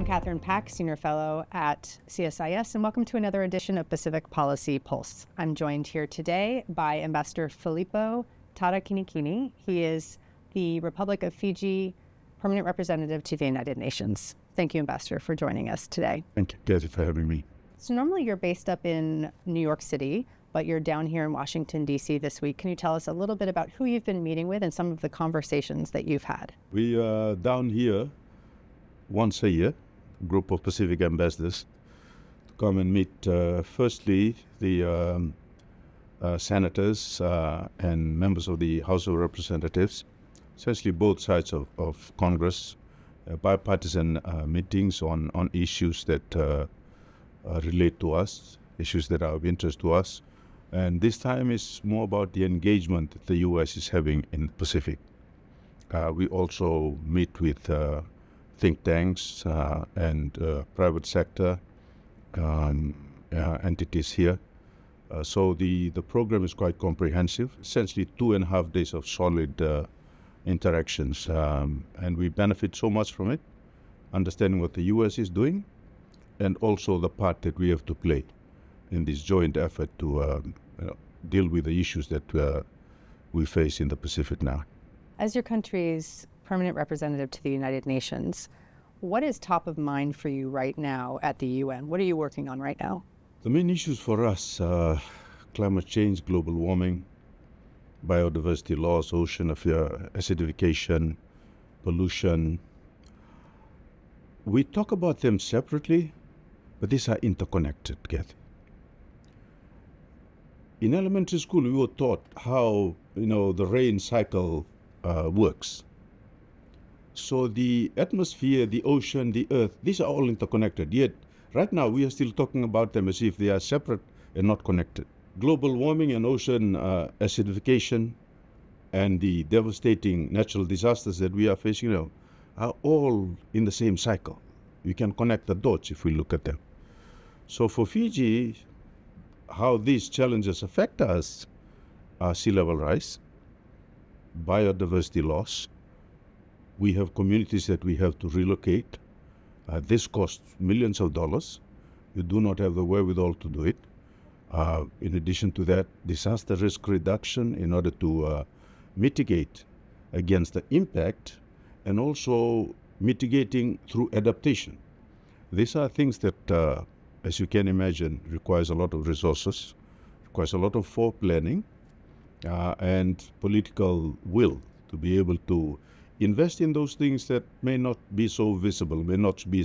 Kathryn Paik, Senior Fellow at CSIS, and welcome to another edition of Pacific Policy Pulse. I'm joined here today by Ambassador Filipo Tarakinikini. He is the Republic of Fiji Permanent Representative to the United Nations. Thank you, Ambassador, for joining us today. Thank you, Kathy, for having me. So normally you're based up in New York City, but you're down here in Washington, D.C. this week. Can you tell us a little bit about who you've been meeting with and some of the conversations that you've had? We are down here once a year, a group of Pacific ambassadors, to come and meet, firstly, the senators and members of the House of Representatives, essentially both sides of Congress, bipartisan meetings on issues that relate to us, issues that are of interest to us. And this time is more about the engagement that the U.S. is having in the Pacific. We also meet with think tanks and private sector entities here. So the program is quite comprehensive, essentially 2.5 days of solid interactions. And we benefit so much from it, understanding what the U.S. is doing, and also the part that we have to play in this joint effort to deal with the issues that we face in the Pacific now. As your country's permanent representative to the United Nations, what is top of mind for you right now at the UN? What are you working on right now? The main issues for us are climate change, global warming, biodiversity loss, ocean acidification, pollution. We talk about them separately, but these are interconnected, Kathy. In elementary school, we were taught how, the rain cycle works. So the atmosphere, the ocean, the earth, these are all interconnected. Yet, right now, we are still talking about them as if they are separate and not connected. Global warming and ocean acidification and the devastating natural disasters that we are facing are all in the same cycle. We can connect the dots if we look at them. So for Fiji, how these challenges affect us are sea level rise, biodiversity loss. We have communities that we have to relocate. This costs millions of dollars. You do not have the wherewithal to do it. In addition to that, disaster risk reduction in order to mitigate against the impact, and also mitigating through adaptation. These are things that, as you can imagine, requires a lot of resources, requires a lot of foreplanning and political will to be able to invest in those things that may not be so visible, may not be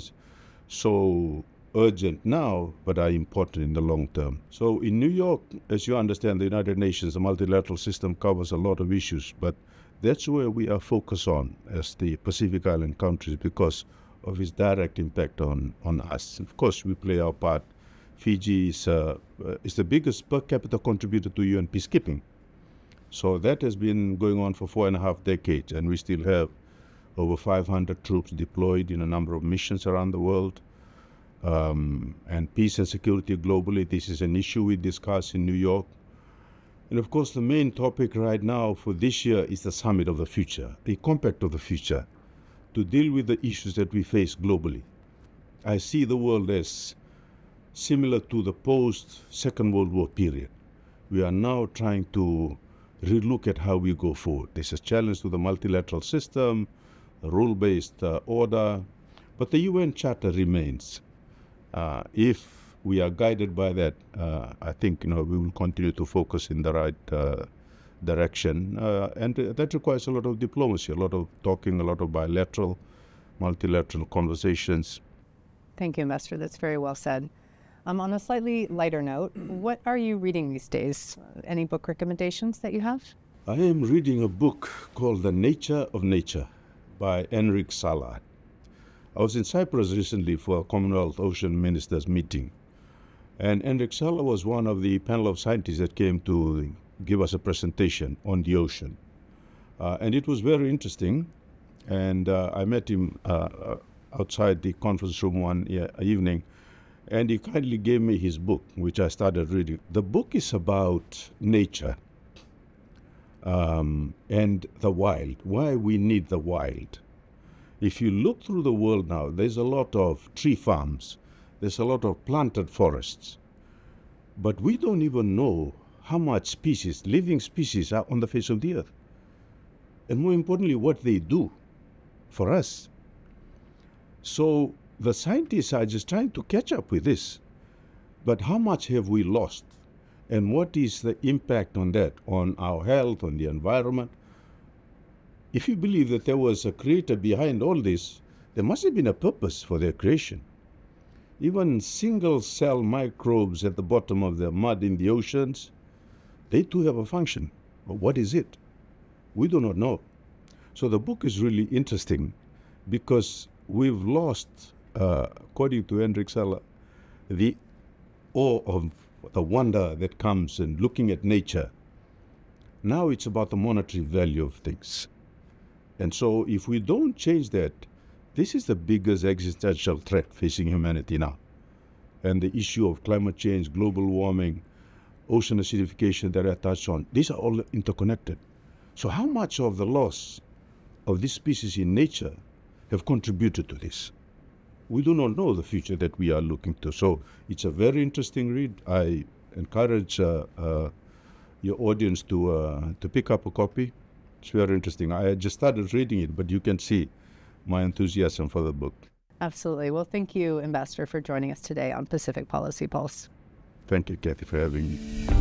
so urgent now, but are important in the long term. So in New York, as you understand, the United Nations, the multilateral system covers a lot of issues, but that's where we are focused on as the Pacific Island countries because of its direct impact on us. Of course, we play our part. Fiji is the biggest per capita contributor to UN peacekeeping. So that has been going on for 4.5 decades, and we still have over 500 troops deployed in a number of missions around the world. And peace and security globally, this is an issue we discuss in New York. And of course, the main topic right now for this year is the Summit of the Future, the Compact of the Future, to deal with the issues that we face globally. I see the world as similar to the post-Second World War period. We are now trying to relook at how we go forward. There's a challenge to the multilateral system, a rule-based order, but the UN Charter remains. If we are guided by that, I think we will continue to focus in the right direction, and that requires a lot of diplomacy, a lot of talking, a lot of bilateral, multilateral conversations. Thank you, Ambassador. That's very well said. On a slightly lighter note, what are you reading these days? Any book recommendations that you have? I am reading a book called The Nature of Nature by Enric Sala. I was in Cyprus recently for a Commonwealth Ocean Ministers meeting, and Enric Sala was one of the panel of scientists that came to give us a presentation on the ocean. And it was very interesting, and I met him outside the conference room one evening, and he kindly gave me his book, which I started reading. The book is about nature and the wild, why we need the wild. If you look through the world now, there's a lot of tree farms. There's a lot of planted forests. But we don't even know how much species, living species, are on the face of the earth. And more importantly, what they do for us. So the scientists are just trying to catch up with this. But how much have we lost? And what is the impact on that, on our health, on the environment? If you believe that there was a creator behind all this, there must have been a purpose for their creation. Even single-cell microbes at the bottom of the mud in the oceans, they too have a function. But what is it? We do not know. So the book is really interesting because we've lost, according to Hendrik Seller, the awe of the wonder that comes in looking at nature. Now it's about the monetary value of things. And so if we don't change that, this is the biggest existential threat facing humanity now. And the issue of climate change, global warming, ocean acidification that I touched on, these are all interconnected. So how much of the loss of this species in nature have contributed to this? We do not know the future that we are looking to. So it's a very interesting read. I encourage your audience to pick up a copy. It's very interesting. I just started reading it, but you can see my enthusiasm for the book. Absolutely. Well, thank you, Ambassador, for joining us today on Pacific Policy Pulse. Thank you, Kathy, for having me.